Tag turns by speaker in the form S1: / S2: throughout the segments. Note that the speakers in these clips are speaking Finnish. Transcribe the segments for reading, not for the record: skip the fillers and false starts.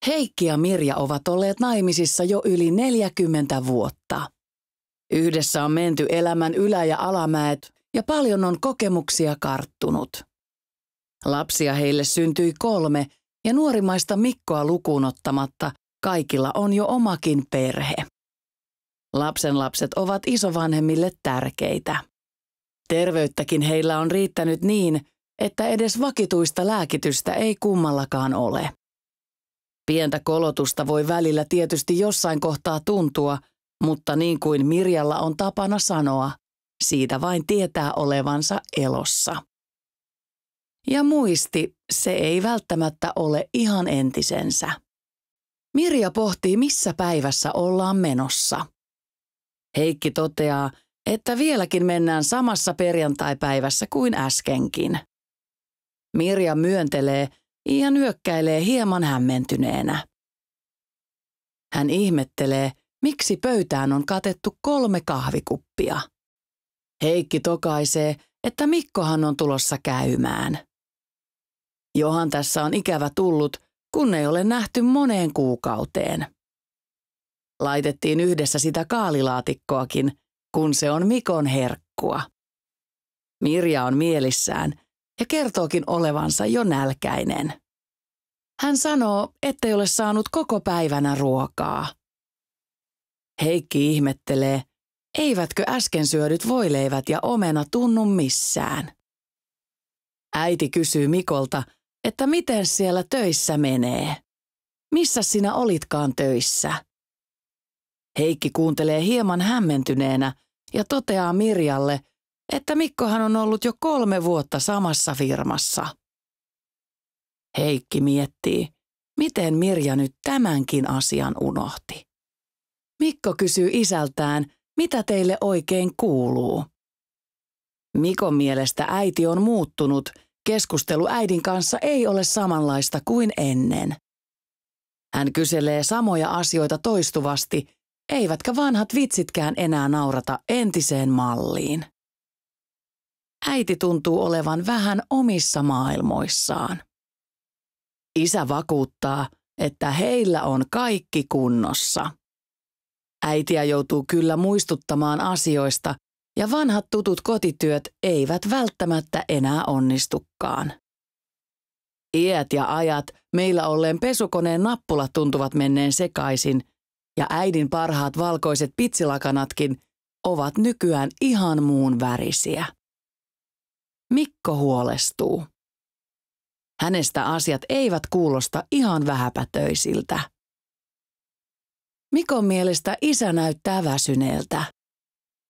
S1: Heikki ja Mirja ovat olleet naimisissa jo yli 40 vuotta. Yhdessä on menty elämän ylä- ja alamäet ja paljon on kokemuksia karttunut. Lapsia heille syntyi 3 ja nuorimmaista Mikkoa lukuun ottamatta kaikilla on jo omakin perhe. Lapsenlapset ovat isovanhemmille tärkeitä. Terveyttäkin heillä on riittänyt niin, että edes vakituista lääkitystä ei kummallakaan ole. Pientä kolotusta voi välillä tietysti jossain kohtaa tuntua, mutta niin kuin Mirjalla on tapana sanoa, siitä vain tietää olevansa elossa. Ja muisti, se ei välttämättä ole ihan entisensä. Mirja pohtii, missä päivässä ollaan menossa. Heikki toteaa, että vieläkin mennään samassa perjantaipäivässä kuin äskenkin. Mirja myöntelee ja nyökkäilee hieman hämmentyneenä. Hän ihmettelee, miksi pöytään on katettu 3 kahvikuppia. Heikki tokaisee, että Mikkohan on tulossa käymään. Johan tässä on ikävä tullut, kun ei ole nähty moneen kuukauteen. Laitettiin yhdessä sitä kaalilaatikkoakin, kun se on Mikon herkkua. Mirja on mielissään ja kertookin olevansa jo nälkäinen. Hän sanoo, ettei ole saanut koko päivänä ruokaa. Heikki ihmettelee, eivätkö äsken syödyt voileivät ja omena tunnu missään. Äiti kysyy Mikolta, että miten siellä töissä menee. Missä sinä olitkaan töissä? Heikki kuuntelee hieman hämmentyneenä ja toteaa Mirjalle, että Mikkohan on ollut jo 3 vuotta samassa firmassa. Heikki miettii, miten Mirja nyt tämänkin asian unohti. Mikko kysyy isältään, mitä teille oikein kuuluu. Mikon mielestä äiti on muuttunut, keskustelu äidin kanssa ei ole samanlaista kuin ennen. Hän kyselee samoja asioita toistuvasti, eivätkä vanhat vitsitkään enää naurata entiseen malliin. Äiti tuntuu olevan vähän omissa maailmoissaan. Isä vakuuttaa, että heillä on kaikki kunnossa. Äitiä joutuu kyllä muistuttamaan asioista, ja vanhat tutut kotityöt eivät välttämättä enää onnistukaan. Iät ja ajat meillä olleen pesukoneen nappulat tuntuvat menneen sekaisin, ja äidin parhaat valkoiset pitsilakanatkin ovat nykyään ihan muun värisiä. Mikko huolestuu. Hänestä asiat eivät kuulosta ihan vähäpätöisiltä. Mikon mielestä isä näyttää väsyneeltä.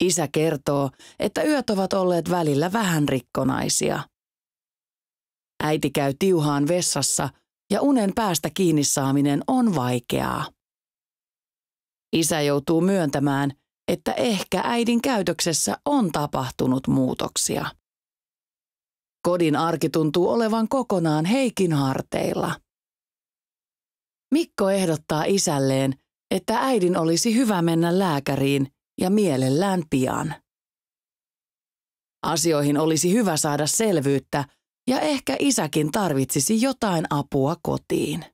S1: Isä kertoo, että yöt ovat olleet välillä vähän rikkonaisia. Äiti käy tiuhaan vessassa ja unen päästä kiinni saaminen on vaikeaa. Isä joutuu myöntämään, että ehkä äidin käytöksessä on tapahtunut muutoksia. Kodin arki tuntuu olevan kokonaan Heikin harteilla. Mikko ehdottaa isälleen, että äidin olisi hyvä mennä lääkäriin ja mielellään pian. Asioihin olisi hyvä saada selvyyttä ja ehkä isäkin tarvitsisi jotain apua kotiin.